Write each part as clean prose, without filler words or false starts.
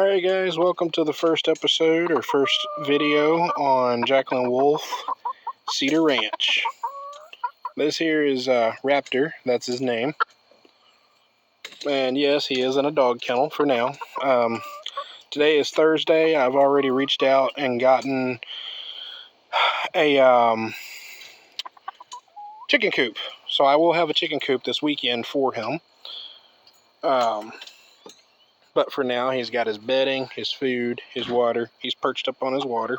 Alright guys, welcome to the first episode or first video on Jacqueline Wolf Cedar Ranch. This here is Raptor, that's his name. And yes, he is in a dog kennel for now. Today is Thursday. I've already reached out and gotten a chicken coop. So I will have a chicken coop this weekend for him. But for now, he's got his bedding, his food, his water. He's perched up on his water.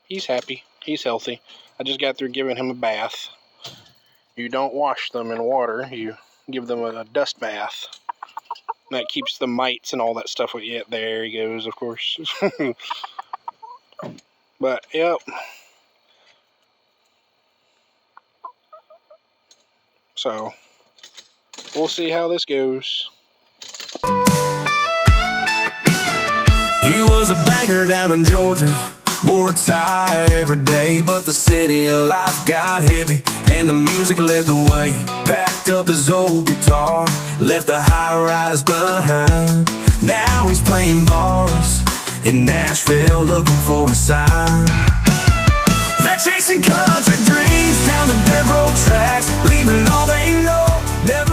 He's happy. He's healthy. I just got through giving him a bath. You don't wash them in water. You give them a dust bath. That keeps the mites and all that stuff with you. There he goes, of course. But, yep. So, we'll see how this goes. He was a banker down in Georgia, wore a tie every day, but the city of life got heavy, and the music led the way. Packed up his old guitar, left the high-rise behind. Now he's playing bars in Nashville, looking for a sign. They're chasing country dreams down the dirt road tracks, leaving all they know, never